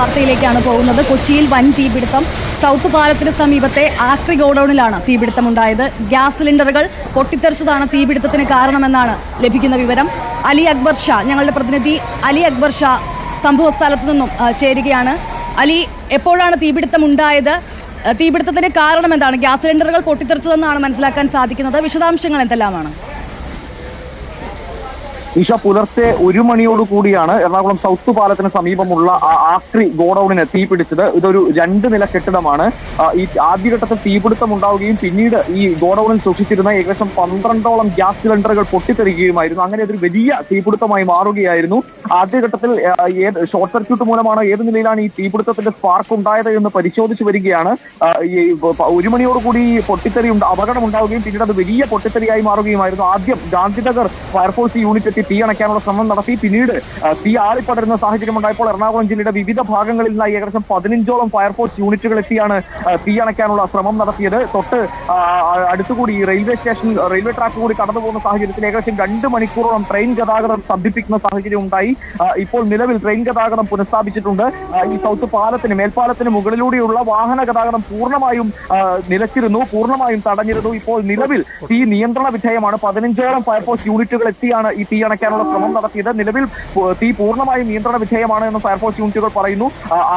വാർത്തയിലേക്കാണ് പോകുന്നത്. കൊച്ചിയിൽ വൻ തീപിടുത്തം. സൗത്ത് പാലത്തിന് സമീപത്തെ ആക്രി ഗോഡൌണിലാണ് തീപിടുത്തമുണ്ടായത്. ഗ്യാസ് സിലിണ്ടറുകൾ പൊട്ടിത്തെറിച്ചതാണ് തീപിടുത്തത്തിന് കാരണമെന്നാണ് ലഭിക്കുന്ന വിവരം. അലി അക്ബർ ഷാ, ഞങ്ങളുടെ പ്രതിനിധി അലി അക്ബർ ഷാ സംഭവസ്ഥലത്ത് നിന്നും ചേരുകയാണ്. അലി, എപ്പോഴാണ് തീപിടുത്തമുണ്ടായത്? തീപിടുത്തത്തിന് കാരണം എന്താണ്? ഗ്യാസ് സിലിണ്ടറുകൾ പൊട്ടിത്തെറിച്ചതെന്നാണ് മനസ്സിലാക്കാൻ സാധിക്കുന്നത്. വിശദാംശങ്ങൾ എന്തെല്ലാമാണ്? ഈശ, പുലർച്ചെ 1 മണിയോടുകൂടിയാണ് എറണാകുളം സൗത്ത് പാലത്തിന് സമീപമുള്ള ആക്രി ഗോഡൌണിന് തീപിടിച്ചത്. ഇതൊരു 2 നില കെട്ടിടമാണ്. ഈ ആദ്യഘട്ടത്തിൽ തീപിടുത്തം ഉണ്ടാവുകയും പിന്നീട് ഈ ഗോഡൌണിൽ സൂക്ഷിച്ചിരുന്ന ഏകദേശം 12ഓളം ഗ്യാസ് സിലിണ്ടറുകൾ പൊട്ടിത്തെറിക്കുകയുമായിരുന്നു. അങ്ങനെ അതൊരു വലിയ തീപിടുത്തമായി മാറുകയായിരുന്നു. ആദ്യഘട്ടത്തിൽ ഷോർട്ട് സർക്യൂട്ട് മൂലമാണ്, ഏത് നിലയിലാണ് ഈ തീപിടുത്തത്തിന്റെ സ്പാർക്ക് ഉണ്ടായത് എന്ന് പരിശോധിച്ചു വരികയാണ്. 1 മണിയോടുകൂടി പൊട്ടിത്തെറി അപകടം ഉണ്ടാവുകയും പിന്നീട് അത് വലിയ പൊട്ടിത്തെറിയായി മാറുകയുമായിരുന്നു. ആദ്യം ഗാന്ധിനഗർ ഫയർഫോഴ്സ് യൂണിറ്റ് തീ അണയ്ക്കാനുള്ള ശ്രമം നടത്തി. പിന്നീട് തീ ആളിപ്പടരുന്ന സാഹചര്യം ഉണ്ടായപ്പോൾ എറണാകുളം ജില്ലയുടെ വിവിധ ഭാഗങ്ങളിൽ നിന്നായി ഏകദേശം 15ഓളം ഫയർഫോഴ്സ് യൂണിറ്റുകൾ എത്തിയാണ് തീ അണയ്ക്കാനുള്ള ശ്രമം നടത്തിയത്. തൊട്ട് അടുത്തുകൂടി റെയിൽവേ ട്രാക്ക് കൂടി കടന്നു പോകുന്ന സാഹചര്യത്തിൽ ഏകദേശം 2 മണിക്കൂറോളം ട്രെയിൻ ഗതാഗതം സ്തംഭിപ്പിക്കുന്ന സാഹചര്യം ഉണ്ടായി. ഇപ്പോൾ നിലവിൽ ട്രെയിൻ ഗതാഗതം പുനഃസ്ഥാപിച്ചിട്ടുണ്ട്. ഈ സൗത്ത് പാലത്തിന് മേൽപ്പാലത്തിന് മുകളിലൂടെയുള്ള വാഹന ഗതാഗതം പൂർണ്ണമായും നിലച്ചിരുന്നു, പൂർണ്ണമായും തടഞ്ഞിരുന്നു. ഇപ്പോൾ നിലവിൽ തീ നിയന്ത്രണ വിധേയമാണ്. 15ഓളം ഫയർഫോഴ്സ് യൂണിറ്റുകൾ എത്തിയാണ് ഈ തീ അണയ്ക്കാനുള്ള ശ്രമം നടത്തിയത്. നിലവിൽ തീ പൂർണ്ണമായും നിയന്ത്രണ വിധേയമാണ് എന്ന് ഫയർഫോഴ്സ് യൂണിറ്റുകൾ പറയുന്നു.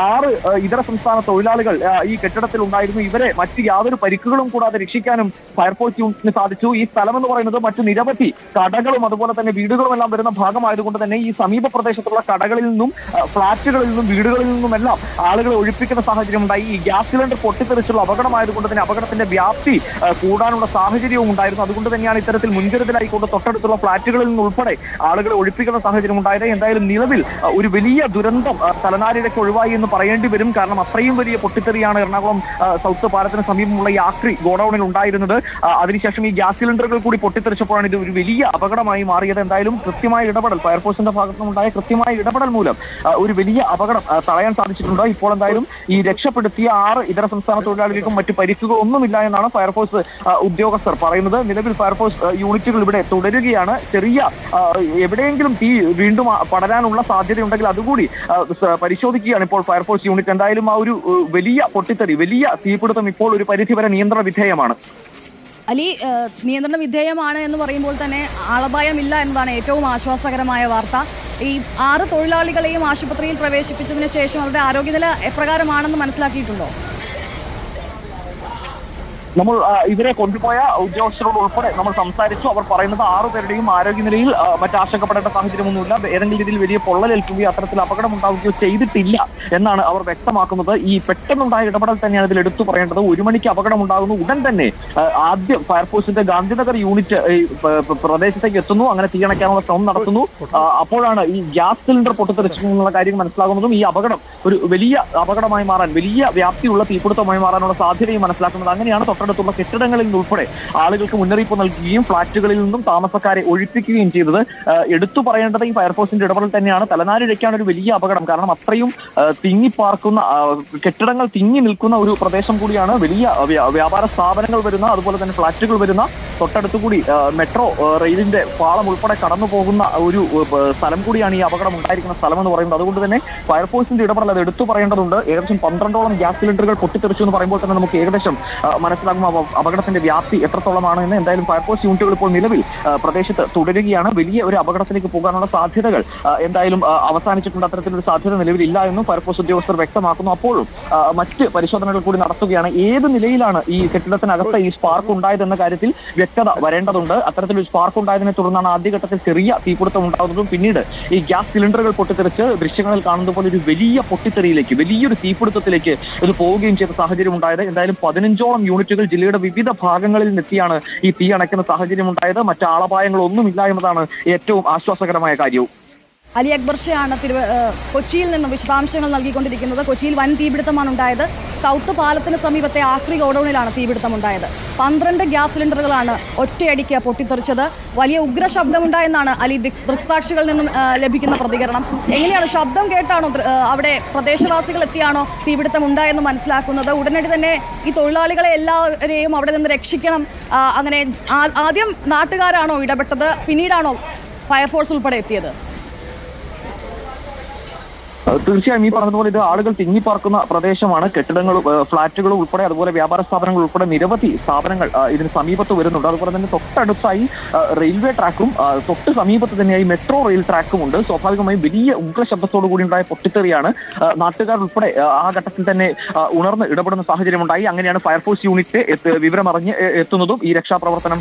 6 ഇതര സംസ്ഥാന തൊഴിലാളികൾ ഈ കെട്ടിടത്തിൽ ഉണ്ടായിരുന്നു. ഇവരെ മറ്റ് യാതൊരു പരിക്കുകളും കൂടാതെ രക്ഷിക്കാനും ഫയർഫോഴ്സ് യൂണിറ്റിന് സാധിച്ചു. ഈ സ്ഥലം എന്ന് പറയുന്നത് മറ്റു നിരവധി കടകളും അതുപോലെ തന്നെ വീടുകളും എല്ലാം വരുന്ന ഭാഗമായതുകൊണ്ട് തന്നെ ഈ സമീപ പ്രദേശത്തുള്ള കടകളിൽ നിന്നും ഫ്ളാറ്റുകളിൽ നിന്നും വീടുകളിൽ നിന്നുമെല്ലാം ആളുകളെ ഒഴിപ്പിക്കുന്ന സാഹചര്യം ഉണ്ടായി. ഈ ഗ്യാസ് സിലിണ്ടർ പൊട്ടിത്തെറിച്ചുള്ള അപകടമായതുകൊണ്ട് തന്നെ അപകടത്തിന്റെ വ്യാപ്തി കൂടാനുള്ള സാഹചര്യവും ഉണ്ടായിരുന്നു. അതുകൊണ്ട് തന്നെയാണ് ഇത്തരത്തിൽ മുൻകരുതലായിക്കൊണ്ട് തൊട്ടടുത്തുള്ള ഫ്ളാറ്റുകളിൽ നിന്ന് ഉൾപ്പെടെ ആളുകളെ ഒഴിപ്പിക്കുന്ന സാഹചര്യം ഉണ്ടായത്. എന്തായാലും നിലവിൽ ഒരു വലിയ ദുരന്തം തലനാരിഴയ്ക്ക് ഒഴിവായി എന്ന് പറയേണ്ടി വരും. കാരണം അത്രയും വലിയ പൊട്ടിത്തെറിയാണ് എറണാകുളം സൗത്ത് പാലത്തിന് സമീപമുള്ള ഈ ആക്രി ഗോഡൌണിൽ ഉണ്ടായിരുന്നത്. അതിനുശേഷം ഈ ഗ്യാസ് സിലിണ്ടറുകൾ കൂടി പൊട്ടിത്തെറിച്ചപ്പോഴാണ് ഇത് ഒരു വലിയ അപകടമായി മാറിയത്. എന്തായാലും കൃത്യമായ ഇടപെടൽ ഫയർഫോഴ്സിന്റെ ഭാഗത്തു നിന്നുണ്ടായ കൃത്യമായ ഇടപെടൽ മൂലം ഒരു വലിയ അപകടം തടയാൻ സാധിച്ചിട്ടുണ്ട്. ഇപ്പോൾ എന്തായാലും ഈ രക്ഷപ്പെടുത്തിയ 6 ഇതര സംസ്ഥാന തൊഴിലാളികൾക്കും മറ്റു പരിക്കുകൾ ഒന്നുമില്ല എന്നാണ് ഫയർഫോഴ്സ് ഉദ്യോഗസ്ഥർ പറയുന്നത്. നിലവിൽ ഫയർഫോഴ്സ് യൂണിറ്റുകൾ ഇവിടെ തുടരുകയാണ്. ചെറിയ എവിടെയെങ്കിലും തീ വീണ്ടും പടരാനുള്ള സാധ്യതയുണ്ടെങ്കിൽ അതുകൂടി പരിശോധിക്കുകയാണ് ഇപ്പോൾ ഫയർഫോഴ്സ് യൂണിറ്റ്. എന്തായാലും ആ ഒരു വലിയ പൊട്ടിത്തെറി, വലിയ തീപിടുത്തം ഇപ്പോൾ ഒരു പരിധിവരെ നിയന്ത്രണ വിധേയമാണ്. അലി, നിയന്ത്രണ വിധേയമാണ് എന്ന് പറയുമ്പോൾ തന്നെ ആളപായമില്ല എന്നതാണ് ഏറ്റവും ആശ്വാസകരമായ വാർത്ത. ഈ 6 തൊഴിലാളികളെയും ആശുപത്രിയിൽ പ്രവേശിപ്പിച്ചതിന് ശേഷം അവരുടെ ആരോഗ്യനില എപ്രകാരമാണെന്ന് മനസ്സിലാക്കിയിട്ടുണ്ടോ? നമ്മൾ ഇവരെ കൊണ്ടുപോയ ഉദ്യോഗസ്ഥരോട് ഉൾപ്പെടെ നമ്മൾ സംസാരിച്ചു. അവർ പറയുന്നത് 6 പേരുടെയും ആരോഗ്യനിലയിൽ മറ്റാശങ്കപ്പെടേണ്ട സാഹചര്യമൊന്നുമില്ല. ഏതെങ്കിലും രീതിയിൽ വലിയ പൊള്ളലേൽക്കുകയോ അത്തരത്തിൽ അപകടം ഉണ്ടാവുകയോ ചെയ്തിട്ടില്ല എന്നാണ് അവർ വ്യക്തമാക്കുന്നത്. ഈ പെട്ടെന്നുണ്ടായ ഇടപെടൽ തന്നെയാണ് ഇതിൽ എടുത്തു പറയേണ്ടത്. 1 മണിക്ക് അപകടം ഉണ്ടാകുന്നു. ഉടൻ തന്നെ ആദ്യം ഫയർഫോഴ്സിന്റെ ഗാന്ധിനഗർ യൂണിറ്റ് പ്രദേശത്തേക്ക് എത്തുന്നു. അങ്ങനെ തീയണയ്ക്കാനുള്ള ശ്രമം നടത്തുന്നു. അപ്പോഴാണ് ഈ ഗ്യാസ് സിലിണ്ടർ പൊട്ടിത്തെറിച്ചു എന്നുള്ള കാര്യം മനസ്സിലാകുന്നതും ഈ അപകടം ഒരു വലിയ അപകടമായി മാറാൻ, വലിയ വ്യാപ്തിയുള്ള തീപിടുത്തമായി മാറാനുള്ള സാധ്യതയും മനസ്സിലാക്കുന്നത്. അങ്ങനെയാണ് തൊട്ടടുത്തുള്ള കെട്ടിടങ്ങളിൽ നിന്നുൾപ്പെടെ ആളുകൾക്ക് മുന്നറിയിപ്പ് നൽകുകയും ഫ്ളാറ്റുകളിൽ നിന്നും താമസക്കാരെ ഒഴിപ്പിക്കുകയും ചെയ്തത്. എടുത്തു പറയേണ്ടത് ഈ ഫയർഫോഴ്സിന്റെ ഇടപെടൽ തന്നെയാണ്. തലനാരിഴയ്ക്കാണ് ഒരു വലിയ അപകടം. കാരണം അത്രയും തിങ്ങിപ്പാർക്കുന്ന കെട്ടിടങ്ങൾ തിങ്ങി നിൽക്കുന്ന ഒരു പ്രദേശം കൂടിയാണ്. വലിയ വ്യാപാര സ്ഥാപനങ്ങൾ വരുന്ന, അതുപോലെ തന്നെ ഫ്ളാറ്റുകൾ വരുന്ന, തൊട്ടടുത്തുകൂടി മെട്രോ റെയിലിന്റെ പാളം ഉൾപ്പെടെ കടന്നു പോകുന്ന ഒരു സ്ഥലം കൂടിയാണ് ഈ അപകടം ഉണ്ടായിരിക്കുന്ന സ്ഥലം എന്ന് പറയുന്നത്. അതുകൊണ്ട് തന്നെ ഫയർഫോഴ്സിന്റെ ഇടപെടൽ അത് എടുത്തു പറയേണ്ടതുണ്ട്. ഏകദേശം 12ഓളം ഗ്യാസ് സിലിണ്ടറുകൾ പൊട്ടിത്തെറിച്ചു എന്ന് പറയുമ്പോൾ തന്നെ നമുക്ക് ഏകദേശം മനസ്സിലാകും അപകടത്തിന്റെ വ്യാപ്തി എത്രത്തോളമാണ് എന്ന്. എന്തായാലും ഫയർഫോഴ്സ് യൂണിറ്റുകൾ ഇപ്പോൾ നിലവിൽ പ്രദേശത്ത് തുടരുകയാണ്. വലിയ ഒരു അപകടത്തിലേക്ക് പോകാനുള്ള സാധ്യതകൾ എന്തായാലും അവസാനിച്ചിട്ടുണ്ട്. അത്തരത്തിലൊരു സാധ്യത നിലവിലില്ല എന്നും ഫയർഫോഴ്സ് ഉദ്യോഗസ്ഥർ വ്യക്തമാക്കുന്നു. അപ്പോഴും മറ്റ് പരിശോധനകൾ കൂടി നടത്തുകയാണ്. ഏത് നിലയിലാണ് ഈ കെട്ടിടത്തിനകത്ത് ഈ സ്പാർക്ക് ഉണ്ടായതെന്ന കാര്യത്തിൽ വ്യക്തത വരേണ്ടതുണ്ട്. അത്തരത്തിലൊരു സ്പാർക്ക് ഉണ്ടായതിനെ തുടർന്നാണ് ആദ്യഘട്ടത്തിൽ ചെറിയ തീപിടുത്തം ഉണ്ടാകുന്നതും പിന്നീട് ഈ ഗ്യാസ് സിലിണ്ടറുകൾ പൊട്ടിത്തെറിച്ച് ദൃശ്യങ്ങളിൽ കാണുന്നത് പോലെ ഒരു വലിയ പൊട്ടിത്തെറിയിലേക്ക്, വലിയൊരു തീപിടുത്തത്തിലേക്ക് ഇത് പോവുകയും ചെയ്ത സാഹചര്യം ഉണ്ടായത്. എന്തായാലും 15ഓളം യൂണിറ്റുകൾ ജില്ലയുടെ വിവിധ ഭാഗങ്ങളിൽ നിന്നെത്തിയാണ് ഈ തീ അണയ്ക്കുന്ന സാഹചര്യം ഉണ്ടായത്. മറ്റ് ആളപായങ്ങളൊന്നുമില്ല എന്നതാണ് ഏറ്റവും ആശ്വാസകരമായ കാര്യവും. അലി അക്ബർ ഷയാണ് കൊച്ചിയിൽ നിന്നും വിശദാംശങ്ങൾ നൽകിക്കൊണ്ടിരിക്കുന്നത്. കൊച്ചിയിൽ വൻ തീപിടുത്തമാണ് ഉണ്ടായത്. സൗത്ത് പാലത്തിന് സമീപത്തെ ആക്രി ഗോഡൌണിലാണ് തീപിടുത്തമുണ്ടായത്. 12 ഗ്യാസ് സിലിണ്ടറുകളാണ് ഒറ്റയടിക്ക് പൊട്ടിത്തെറിച്ചത്. വലിയ ഉഗ്ര ശബ്ദമുണ്ടായെന്നാണ് അലി ദൃക്സാക്ഷികളിൽ നിന്നും ലഭിക്കുന്ന പ്രതികരണം. എങ്ങനെയാണ്, ശബ്ദം കേട്ടാണോ അവിടെ പ്രദേശവാസികൾ എത്തിയാണോ തീപിടുത്തം ഉണ്ടായെന്ന് മനസ്സിലാക്കുന്നത്? ഉടനടി തന്നെ ഈ തൊഴിലാളികളെ എല്ലാവരെയും അവിടെ നിന്ന് രക്ഷിക്കണം, അങ്ങനെ ആദ്യം നാട്ടുകാരാണോ ഇടപെട്ടത്, പിന്നീടാണോ ഫയർഫോഴ്സ് ഉൾപ്പെടെ എത്തിയത്? തീർച്ചയായും ഈ പറഞ്ഞതുപോലെ ഇത് ആളുകൾ തിങ്ങിപ്പാർക്കുന്ന പ്രദേശമാണ്. കെട്ടിടങ്ങളും ഫ്ളാറ്റുകളും ഉൾപ്പെടെ അതുപോലെ വ്യാപാര സ്ഥാപനങ്ങൾ ഉൾപ്പെടെ നിരവധി സ്ഥാപനങ്ങൾ ഇതിന് സമീപത്ത് വരുന്നുണ്ട്. അതുപോലെ തന്നെ തൊട്ടടുത്തായി റെയിൽവേ ട്രാക്കും തൊട്ട് സമീപത്ത് തന്നെയായി മെട്രോ റെയിൽ ട്രാക്കും ഉണ്ട്. സ്വാഭാവികമായും വലിയ ഉഗ്രശബ്ദത്തോടു കൂടി ഉണ്ടായ പൊട്ടിത്തെറിയാണ് നാട്ടുകാർ ഉൾപ്പെടെ ആ ഘട്ടത്തിൽ തന്നെ ഉണർന്ന് ഇടപെടുന്ന സാഹചര്യമുണ്ടായി. അങ്ങനെയാണ് ഫയർഫോഴ്സ് യൂണിറ്റ് വിവരമറിഞ്ഞ് എത്തുന്നതും ഈ രക്ഷാപ്രവർത്തനം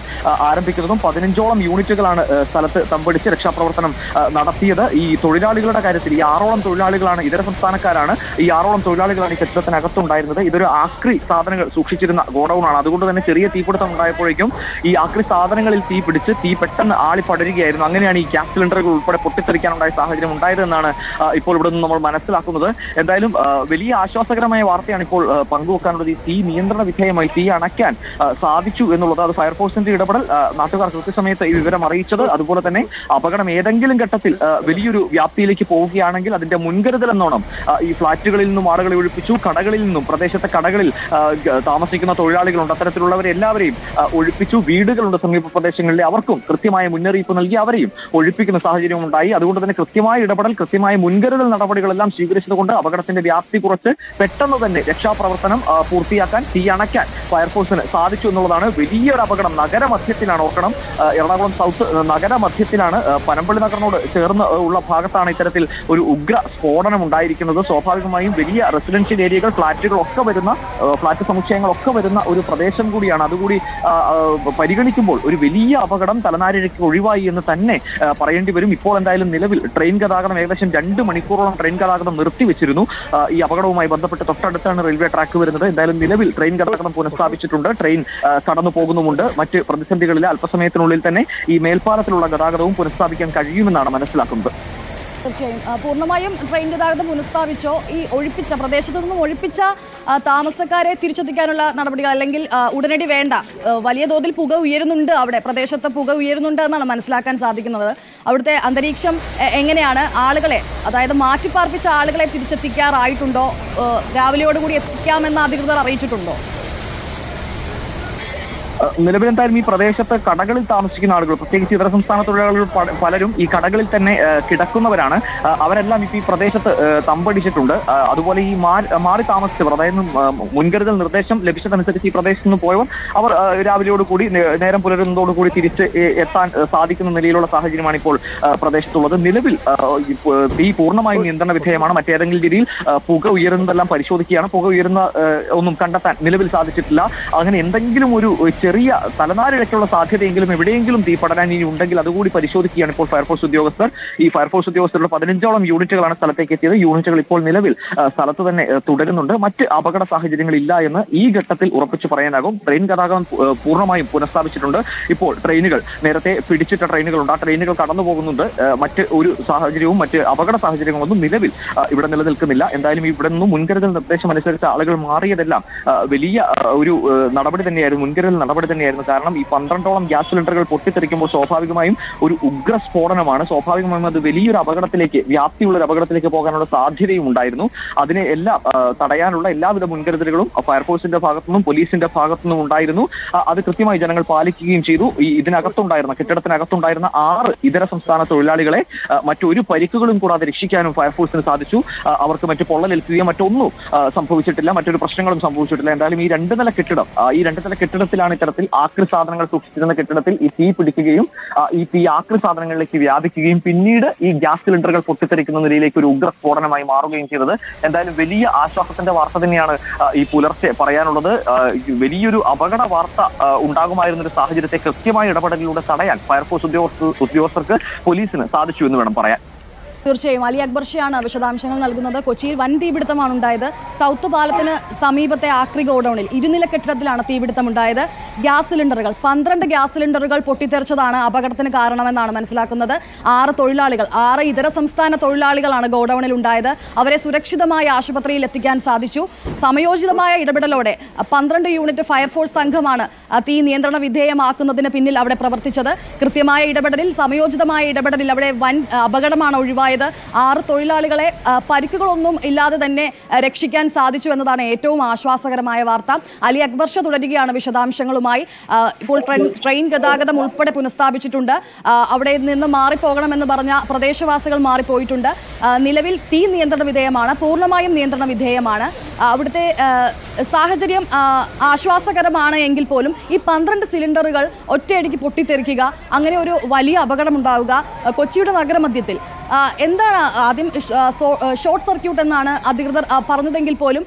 ആരംഭിക്കുന്നതും. 15ഓളം യൂണിറ്റുകളാണ് സ്ഥലത്ത് തമ്പടിച്ച് രക്ഷാപ്രവർത്തനം നടത്തിയത്. ഈ തൊഴിലാളികളുടെ കാര്യത്തിൽ ഈ 6ഓളം തൊഴിലാളികളാണ്, ഇതര സംസ്ഥാനക്കാരാണ്. ഈ 6ഓളം തൊഴിലാളികളാണ് ഈ കെട്ടിടത്തിനകത്തുണ്ടായിരുന്നത്. ഇതൊരു ആക്രി സാധനങ്ങൾ സൂക്ഷിച്ചിരുന്ന ഗോഡൌണാണ്. അതുകൊണ്ട് തന്നെ ചെറിയ തീപിടുത്തം ഉണ്ടായപ്പോഴേക്കും ഈ ആക്രി സാധനങ്ങളിൽ തീ പിടിച്ച് തീ പെട്ടെന്ന് ആളി പടരുകയായിരുന്നു. അങ്ങനെയാണ് ഈ ഗ്യാസ് സിലിണ്ടറുകൾ ഉൾപ്പെടെ പൊട്ടിത്തെറിക്കാനുണ്ടായ സാഹചര്യം ഉണ്ടായതെന്നാണ് ഇപ്പോൾ ഇവിടെ നിന്ന് നമ്മൾ മനസ്സിലാക്കുന്നത്. എന്തായാലും വലിയ ആശ്വാസകരമായ വാർത്തയാണ് ഇപ്പോൾ പങ്കുവെക്കാനുള്ളത്. ഈ തീ നിയന്ത്രണ വിധേയമായി തീ അണയ്ക്കാൻ സാധിച്ചു എന്നുള്ളത്. അത് ഫയർഫോഴ്സിന്റെ ഇടപെടൽ, നാട്ടുകാർ കൃത്യസമയത്ത് ഈ വിവരം അറിയിച്ചത്, അതുപോലെ തന്നെ അപകടം ഏതെങ്കിലും ഘട്ടത്തിൽ വലിയൊരു വ്യാപ്തിയിലേക്ക് പോവുകയാണെങ്കിൽ അതിന്റെ മുൻകരുതൽ എന്നോണം ഈ ഫ്ളാറ്റുകളിൽ നിന്നും ആളുകളെ ഒഴിപ്പിച്ചു. കടകളിൽ നിന്നും, പ്രദേശത്തെ കടകളിൽ താമസിക്കുന്ന തൊഴിലാളികളുണ്ട്, അത്തരത്തിലുള്ളവരെ എല്ലാവരെയും ഒഴിപ്പിച്ചു. വീടുകളുണ്ട് സമീപ പ്രദേശങ്ങളിൽ, അവർക്കും കൃത്യമായ മുന്നറിയിപ്പ് നൽകി അവരെയും ഒഴിപ്പിക്കുന്ന സാഹചര്യം ഉണ്ടായി. അതുകൊണ്ട് തന്നെ കൃത്യമായ ഇടപെടൽ, കൃത്യമായ മുൻകരുതൽ നടപടികളെല്ലാം സ്വീകരിച്ചതുകൊണ്ട് അപകടത്തിന്റെ വ്യാപ്തി കുറച്ച് പെട്ടെന്ന് തന്നെ രക്ഷാപ്രവർത്തനം പൂർത്തിയാക്കാൻ, തീ അണയ്ക്കാൻ ഫയർഫോഴ്സിന് സാധിച്ചു എന്നുള്ളതാണ്. വലിയൊരു അപകടം നഗരമധ്യത്തിലാണ്. ഓർക്കണം, എറണാകുളം സൗത്ത് നഗരമധ്യത്തിലാണ്, പനമ്പള്ളി നഗറിനോട് ചേർന്ന് ഉള്ള ഭാഗത്താണ് ഇത്തരത്തിൽ ഒരു ഉഗ്ര സ്ഫോടനം ഉണ്ടായിരിക്കുന്നത്. സ്വാഭാവികമായും വലിയ റെസിഡൻഷ്യൽ ഏരിയകൾ, ഫ്ളാറ്റുകളൊക്കെ വരുന്ന, ഫ്ളാറ്റ് സമുച്ചയങ്ങളൊക്കെ വരുന്ന ഒരു പ്രദേശം കൂടിയാണ്. അതുകൂടി പരിഗണിക്കുമ്പോൾ ഒരു വലിയ അപകടം തലനാരിഴയ്ക്ക് ഒഴിവായി എന്ന് തന്നെ പറയേണ്ടി വരും. ഇപ്പോൾ എന്തായാലും നിലവിൽ ട്രെയിൻ ഗതാഗതം ഏകദേശം 2 മണിക്കൂറോളം ട്രെയിൻ ഗതാഗതം നിർത്തിവെച്ചിരുന്നു. ഈ അപകടവുമായി ബന്ധപ്പെട്ട് തൊട്ടടുത്താണ് റെയിൽവേ ട്രാക്ക് വരുന്നത്. എന്തായാലും നിലവിൽ ട്രെയിൻ ഗതാഗതം പുനഃസ്ഥാപിച്ചിട്ടുണ്ട്. ട്രെയിൻ കടന്നു പോകുന്നുമുണ്ട്. മറ്റ് പ്രതിസന്ധികളിൽ അല്പസമയത്തിനുള്ളിൽ തന്നെ ഈ മേൽപ്പാലത്തിലുള്ള ഗതാഗതവും പുനഃസ്ഥാപിക്കാൻ കഴിയുമെന്നാണ് മനസ്സിലാക്കുന്നത്. തീർച്ചയായും പൂർണ്ണമായും ട്രെയിൻ ഗതാഗതം പുനഃസ്ഥാപിച്ചോ? ഈ ഒഴിപ്പിച്ച പ്രദേശത്തു നിന്നും ഒഴിപ്പിച്ച താമസക്കാരെ തിരിച്ചെത്തിക്കാനുള്ള നടപടികൾ, അല്ലെങ്കിൽ ഉടനടി വേണ്ട, വലിയ തോതിൽ പുക ഉയരുന്നുണ്ട്, അവിടെ പ്രദേശത്ത് പുക ഉയരുന്നുണ്ട് എന്നാണ് മനസ്സിലാക്കാൻ സാധിക്കുന്നത്. അവിടുത്തെ അന്തരീക്ഷം എങ്ങനെയാണ്? ആളുകളെ, അതായത് മാറ്റിപ്പാർപ്പിച്ച ആളുകളെ തിരിച്ചെത്തിക്കാറായിട്ടുണ്ടോ? രാവിലെയോടുകൂടി എത്തിക്കാമെന്ന് അധികൃതർ അറിയിച്ചിട്ടുണ്ടോ? നിലവിലെന്തായാലും ഈ പ്രദേശത്ത് കടകളിൽ താമസിക്കുന്ന ആളുകൾ, പ്രത്യേകിച്ച് ഇതര സംസ്ഥാന തൊഴിലാളികൾ പലരും ഈ കടകളിൽ തന്നെ കിടക്കുന്നവരാണ്. അവരെല്ലാം ഇപ്പോൾ ഈ പ്രദേശത്ത് തമ്പടിച്ചിട്ടുണ്ട്. അതുപോലെ ഈ മാറി താമസിച്ചവർ, അതായത് മുൻകരുതൽ നിർദ്ദേശം ലഭിച്ചതനുസരിച്ച് ഈ പ്രദേശത്ത് നിന്ന് പോയവർ അവർ രാവിലെയോടുകൂടി, നേരം പുലരുന്നതോടുകൂടി തിരിച്ച് എത്താൻ സാധിക്കുന്ന നിലയിലുള്ള സാഹചര്യമാണ് ഇപ്പോൾ പ്രദേശത്തുള്ളത്. നിലവിൽ തീ പൂർണ്ണമായും നിയന്ത്രണ വിധേയമാണ്. മറ്റേതെങ്കിലും രീതിയിൽ പുക ഉയരുന്നതെല്ലാം പരിശോധിക്കുകയാണ്. പുക ഉയരുന്ന ഒന്നും കണ്ടെത്താൻ നിലവിൽ സാധിച്ചിട്ടില്ല. അങ്ങനെ എന്തെങ്കിലും ഒരു ചെറിയ തലനാരിഴയ്ക്കുള്ള സാധ്യതയെങ്കിലും എവിടെയെങ്കിലും തീ പടരാൻ ഇനി ഉണ്ടെങ്കിൽ അതുകൂടി പരിശോധിക്കുകയാണ് ഇപ്പോൾ ഫയർഫോഴ്സ് ഉദ്യോഗസ്ഥർ. ഈ ഫയർഫോഴ്സ് ഉദ്യോഗസ്ഥരുടെ 15ഓളം യൂണിറ്റുകളാണ് സ്ഥലത്തേക്ക് എത്തിയത്. യൂണിറ്റുകൾ ഇപ്പോൾ നിലവിൽ സ്ഥലത്ത് തന്നെ തുടരുന്നുണ്ട്. മറ്റ് അപകട സാഹചര്യങ്ങളില്ല എന്ന് ഈ ഘട്ടത്തിൽ ഉറപ്പിച്ചു പറയാനാകും. ട്രെയിൻ ഗതാഗതം പൂർണ്ണമായും പുനഃസ്ഥാപിച്ചിട്ടുണ്ട്. ഇപ്പോൾ ട്രെയിനുകൾ, നേരത്തെ പിടിച്ചിട്ട ട്രെയിനുകളുണ്ട്, ആ ട്രെയിനുകൾ കടന്നു പോകുന്നുണ്ട്. മറ്റ് ഒരു സാഹചര്യവും, മറ്റ് അപകട സാഹചര്യങ്ങളൊന്നും നിലവിൽ ഇവിടെ നിലനിൽക്കുന്നില്ല. എന്തായാലും ഇവിടെ നിന്നും മുൻകരുതൽ നിർദ്ദേശം അനുസരിച്ച് ആളുകൾ മാറിയതെല്ലാം വലിയ ഒരു നടപടി തന്നെയായിരുന്നു, മുൻകരുതൽ നടപടി തന്നെയായിരുന്നു. കാരണം ഈ 12ഓളം ഗ്യാസ് സിലിണ്ടറുകൾ പൊട്ടിത്തെറിക്കുമ്പോൾ സ്വാഭാവികമായും ഒരു ഉഗ്ര സ്ഫോടനമാണ്. സ്വാഭാവികമായും അത് വലിയൊരു അപകടത്തിലേക്ക്, വ്യാപ്തിയുള്ള ഒരു അപകടത്തിലേക്ക് പോകാനുള്ള സാധ്യതയും ഉണ്ടായിരുന്നു. അതിനെ എല്ലാം തടയാനുള്ള എല്ലാവിധ മുൻകരുതലുകളും ഫയർഫോഴ്സിന്റെ ഭാഗത്തുനിന്നും പോലീസിന്റെ ഭാഗത്തുനിന്നും ഉണ്ടായിരുന്നു. അത് കൃത്യമായി ജനങ്ങൾ പാലിക്കുകയും ചെയ്തു. ഈ ഇതിനകത്തുണ്ടായിരുന്ന, കെട്ടിടത്തിനകത്തുണ്ടായിരുന്ന 6 ഇതര സംസ്ഥാന തൊഴിലാളികളെ മറ്റൊരു പരിക്കുകളും കൂടാതെ രക്ഷിക്കാനും ഫയർഫോഴ്സിന് സാധിച്ചു. അവർക്ക് മറ്റു പൊള്ളലേൽക്കുകയോ മറ്റൊന്നും സംഭവിച്ചിട്ടില്ല, മറ്റൊരു പ്രശ്നങ്ങളും സംഭവിച്ചിട്ടില്ല. എന്തായാലും ഈ 2 നില കെട്ടിടം, ഈ 2 നില കെട്ടിടത്തിലാണ് ഇത്തരത്തിൽ ആക്രി സാധനങ്ങൾ സൂക്ഷിച്ചിരുന്ന കെട്ടിടത്തിൽ ഈ തീ പിടിക്കുകയും ഈ തീ ആക്രി സാധനങ്ങളിലേക്ക് വ്യാപിക്കുകയും പിന്നീട് ഈ ഗ്യാസ് സിലിണ്ടറുകൾ പൊട്ടിത്തെറിക്കുന്ന നിലയിലേക്ക് ഒരു ഉഗ്ര സ്ഫോടനമായി മാറുകയും ചെയ്തത്. എന്തായാലും വലിയ ആശ്വാസത്തിന്റെ വാർത്ത തന്നെയാണ് ഈ പുലർച്ചെ പറയാനുള്ളത്. വലിയൊരു അപകട വാർത്ത ഉണ്ടാകുമായിരുന്ന ഒരു സാഹചര്യത്തെ കൃത്യമായ ഇടപെടലിലൂടെ തടയാൻ ഫയർഫോഴ്സ് ഉദ്യോഗസ്ഥർക്ക്, പോലീസിന് സാധിച്ചു എന്ന് വേണം പറയാൻ. തീർച്ചയായും അലി അക്ബർ ഷിയാണ് വിശദാംശങ്ങൾ നൽകുന്നത്. കൊച്ചിയിൽ വൻ തീപിടുത്തമാണ് ഉണ്ടായത്. സൗത്ത് പാലത്തിന് സമീപത്തെ ആക്രി ഗോഡൌണിൽ 2 നില കെട്ടിടത്തിലാണ് തീപിടുത്തമുണ്ടായത്. ഗ്യാസ് സിലിണ്ടറുകൾ, 12 ഗ്യാസ് സിലിണ്ടറുകൾ പൊട്ടിത്തെറിച്ചതാണ് അപകടത്തിന് കാരണമെന്നാണ് മനസ്സിലാക്കുന്നത്. 6 തൊഴിലാളികൾ, 6 ഇതര സംസ്ഥാന തൊഴിലാളികളാണ് ഗോഡൌണിൽ ഉണ്ടായത്. അവരെ സുരക്ഷിതമായി ആശുപത്രിയിൽ എത്തിക്കാൻ സാധിച്ചു. സമയോചിതമായ ഇടപെടലോടെ 12 യൂണിറ്റ് ഫയർഫോഴ്സ് സംഘമാണ് തീ നിയന്ത്രണ വിധേയമാക്കുന്നതിന് പിന്നിൽ അവിടെ പ്രവർത്തിച്ചത്. കൃത്യമായ ഇടപെടലിൽ, സമയോചിതമായ ഇടപെടലിൽ അവിടെ വൻ അപകടമാണ് ഒഴിവായത്. ഉണ്ടായത്. 6 തൊഴിലാളികളെ പരിക്കുകളൊന്നും ഇല്ലാതെ തന്നെ രക്ഷിക്കാൻ സാധിച്ചു എന്നതാണ് ഏറ്റവും ആശ്വാസകരമായ വാർത്ത. അലി അക്ബർ ഷാ തുടരുകയാണ് വിശദാംശങ്ങളുമായി. ഇപ്പോൾ ട്രെയിൻ ഗതാഗതം ഉൾപ്പെടെ പുനഃസ്ഥാപിച്ചിട്ടുണ്ട്. അവിടെ നിന്ന് മാറിപ്പോകണമെന്ന് പറഞ്ഞ പ്രദേശവാസികൾ മാറിപ്പോയിട്ടുണ്ട്. നിലവിൽ തീ നിയന്ത്രണ വിധേയമാണ്, പൂർണ്ണമായും നിയന്ത്രണ വിധേയമാണ്. അവിടുത്തെ സാഹചര്യം ആശ്വാസകരമാണ് എങ്കിൽ പോലും ഈ 12 സിലിണ്ടറുകൾ ഒറ്റയടിക്ക് പൊട്ടിത്തെറിക്കുക, അങ്ങനെ ഒരു വലിയ അപകടമുണ്ടാവുക കൊച്ചിയുടെ നഗരമധ്യത്തിൽ, എന്താണ് ആദ്യം ഷോർട്ട് സർക്യൂട്ട് എന്നാണ് അധികൃതർ പറഞ്ഞതെങ്കിൽ പോലും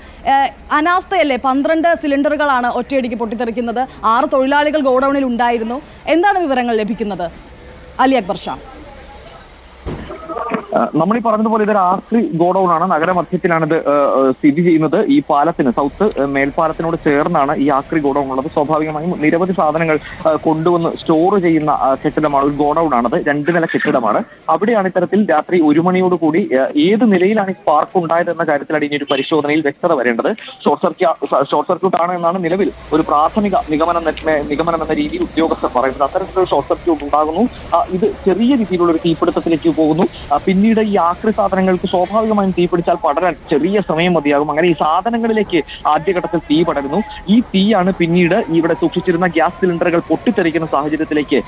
അനാസ്ഥയല്ലേ? 12 സിലിണ്ടറുകളാണ് ഒറ്റയടിക്ക് പൊട്ടിത്തെറിക്കുന്നത്. 6 തൊഴിലാളികൾ ഗോഡൌണിൽ ഉണ്ടായിരുന്നു. എന്താണ് വിവരങ്ങൾ ലഭിക്കുന്നത് അലി അക്ബർ ഷാ? നമ്മൾ ഈ പറഞ്ഞതുപോലെ ഇതൊരു ആക്രി ഗോഡൌൺ ആണ്, നഗരമധ്യത്തിലാണ് ഇത് സ്ഥിതി ചെയ്യുന്നത്. ഈ പാലത്തിന് സൗത്ത് മേൽപ്പാലത്തിനോട് ചേർന്നാണ് ഈ ആക്രി ഗോഡൌൺ ഉള്ളത്. സ്വാഭാവികമായും നിരവധി സാധനങ്ങൾ കൊണ്ടുവന്ന് സ്റ്റോർ ചെയ്യുന്ന കെട്ടിടമാണ്, ഒരു ഗോഡൌൺ ആണത്. 2 നില കെട്ടിടമാണ്. അവിടെയാണ് ഇത്തരത്തിൽ രാത്രി 1 മണിയോടുകൂടി ഏത് നിലയിലാണ് ഈ സ്പാർക്ക് ഉണ്ടായത് എന്ന കാര്യത്തിലാണ് ഇനി ഒരു പരിശോധനയിൽ വ്യക്തത വരേണ്ടത്. ഷോർട്ട് സർക്യൂട്ട് ആണ് എന്നാണ് നിലവിൽ ഒരു പ്രാഥമിക നിഗമനം എന്ന രീതിയിൽ ഉദ്യോഗസ്ഥർ പറയുന്നത്. അത്തരത്തിലൊരു ഷോർട്ട് സർക്യൂട്ട് ഉണ്ടാകുന്നു. ഇത് ചെറിയ രീതിയിലുള്ള ഒരു തീപിടുത്തത്തിലേക്ക് പോകുന്നു. പിന്നീട് ഈ ആക്രി സാധനങ്ങൾക്ക് സ്വാഭാവികമായും തീ പിടിച്ചാൽ പടരാൻ ചെറിയ സമയം മതിയാകും. അങ്ങനെ ഈ സാധനങ്ങളിലേക്ക് ആദ്യഘട്ടത്തിൽ തീ പടരുന്നു. ഈ തീയാണ് പിന്നീട് ഇവിടെ സൂക്ഷിച്ചിരുന്ന ഗ്യാസ് സിലിണ്ടറുകൾ പൊട്ടിത്തെറിക്കുന്ന സാഹചര്യത്തിലേക്ക്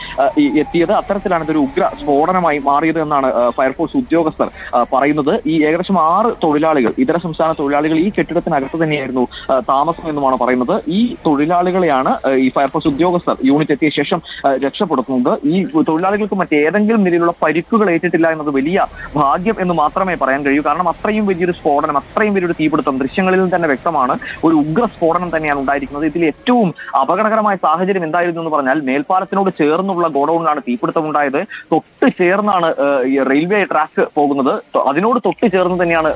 എത്തിയത്. അത്തരത്തിലാണ് ഇതൊരു ഉഗ്ര സ്ഫോടനമായി മാറിയത് എന്നാണ് ഫയർഫോഴ്സ് ഉദ്യോഗസ്ഥർ പറയുന്നത്. ഈ ഏകദേശം 6 തൊഴിലാളികൾ, ഇതര സംസ്ഥാന തൊഴിലാളികൾ ഈ കെട്ടിടത്തിനകത്ത് തന്നെയായിരുന്നു താമസം എന്നുമാണ് പറയുന്നത്. ഈ തൊഴിലാളികളെയാണ് ഈ ഫയർഫോഴ്സ് ഉദ്യോഗസ്ഥർ യൂണിറ്റ് എത്തിയ ശേഷം രക്ഷപ്പെടുത്തുന്നത്. ഈ തൊഴിലാളികൾക്ക് മറ്റേതെങ്കിലും നിലയിലുള്ള പരിക്കുകൾ ഏറ്റിട്ടില്ല എന്നത് വലിയ ഭാഗ്യം എന്ന് മാത്രമേ പറയാൻ കഴിയൂ. കാരണം അത്രയും വലിയൊരു സ്ഫോടനം, അത്രയും വലിയൊരു തീപിടുത്തം ദൃശ്യങ്ങളിൽ തന്നെ വ്യക്തമാണ്. ഒരു ഉഗ്ര സ്ഫോടനം തന്നെയാണ് ഉണ്ടായിരിക്കുന്നത്. ഇതിൽ ഏറ്റവും അപകടകരമായ സാഹചര്യം എന്തായിരുന്നു എന്ന് പറഞ്ഞാൽ, മേൽപ്പാലത്തിനോട് ചേർന്നുള്ള ഗോഡൌണിലാണ് തീപിടുത്തം ഉണ്ടായത്. തൊട്ട് ചേർന്നാണ് ഈ റെയിൽവേ ട്രാക്ക് പോകുന്നത്. അതിനോട് തൊട്ട് ചേർന്ന് തന്നെയാണ്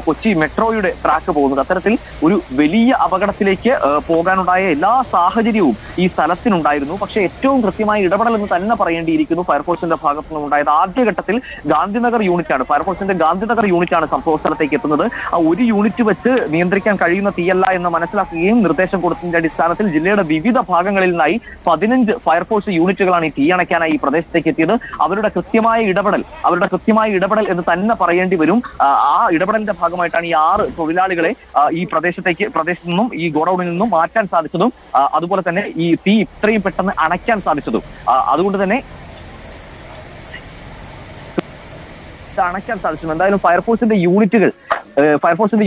കൊച്ചി മെട്രോയുടെ ട്രാക്ക് പോകുന്നത്. അത്തരത്തിൽ ഒരു വലിയ അപകടത്തിലേക്ക് പോകാനുണ്ടായ എല്ലാ സാഹചര്യവും ഈ സ്ഥലത്തിനുണ്ടായിരുന്നു. പക്ഷേ ഏറ്റവും കൃത്യമായി ഇടപെടൽ എന്ന് തന്നെ പറയേണ്ടിയിരിക്കുന്നു ഫയർഫോഴ്സിന്റെ ഭാഗത്തു നിന്നുണ്ടായത്. ആദ്യഘട്ടത്തിൽ ഗാന്ധിനഗർ യൂണിറ്റാണ്, ഫയർഫോഴ്സിന്റെ ഗാന്ധിനഗർ യൂണിറ്റാണ് സംഭവ സ്ഥലത്തേക്ക് എത്തുന്നത്. ആ ഒരു യൂണിറ്റ് വെച്ച് നിയന്ത്രിക്കാൻ കഴിയുന്ന തീയല്ല എന്ന് മനസ്സിലാക്കുകയും നിർദ്ദേശം കൊടുത്തതിന്റെ അടിസ്ഥാനത്തിൽ ജില്ലയുടെ വിവിധ ഭാഗങ്ങളിൽ നിന്നായി 15 ഫയർഫോഴ്സ് യൂണിറ്റുകളാണ് ഈ തീ അണയ്ക്കാനായി ഈ പ്രദേശത്തേക്ക് എത്തിയത്. അവരുടെ കൃത്യമായ ഇടപെടൽ എന്ന് തന്നെ പറയേണ്ടി വരും. ആ ഇടപെടലിന്റെ ഭാഗമായിട്ടാണ് ഈ 6 തൊഴിലാളികളെ ഈ പ്രദേശത്തു നിന്നും ഈ ഗോഡൌണിൽ നിന്നും മാറ്റാൻ സാധിച്ചതും അതുപോലെ തന്നെ ഈ തീ ഇത്രയും പെട്ടെന്ന് അണയ്ക്കാൻ സാധിച്ചതും. അതുകൊണ്ട് തന്നെ അണയ്ക്കാൻ സാധിച്ചു. എന്തായാലും ഫയർഫോഴ്സിന്റെ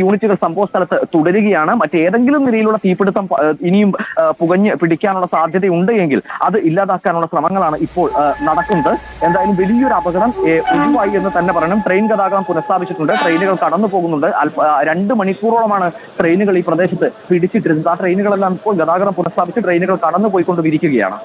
യൂണിറ്റുകൾ സംഭവ സ്ഥലത്ത് തുടരുകയാണ്. മറ്റേതെങ്കിലും നിലയിലുള്ള തീപിടുത്തം ഇനിയും പുകഞ്ഞ് പിടിക്കാനുള്ള സാധ്യതയുണ്ട് എങ്കിൽ അത് ഇല്ലാതാക്കാനുള്ള ശ്രമങ്ങളാണ് ഇപ്പോൾ നടക്കുന്നത്. എന്തായാലും വലിയൊരു അപകടം ഒഴിവായി എന്ന് തന്നെ പറയണം. ട്രെയിൻ ഗതാഗതം പുനഃസ്ഥാപിച്ചിട്ടുണ്ട്, ട്രെയിനുകൾ കടന്നു പോകുന്നുണ്ട്. 2 മണിക്കൂറോളമാണ് ട്രെയിനുകൾ ഈ പ്രദേശത്ത് പിടിച്ചിട്ടിരുന്നത്. ആ ട്രെയിനുകളെല്ലാം ഇപ്പോൾ ഗതാഗതം പുനഃസ്ഥാപിച്ച് ട്രെയിനുകൾ കടന്നു പോയിക്കൊണ്ടിരിക്കുകയാണ്.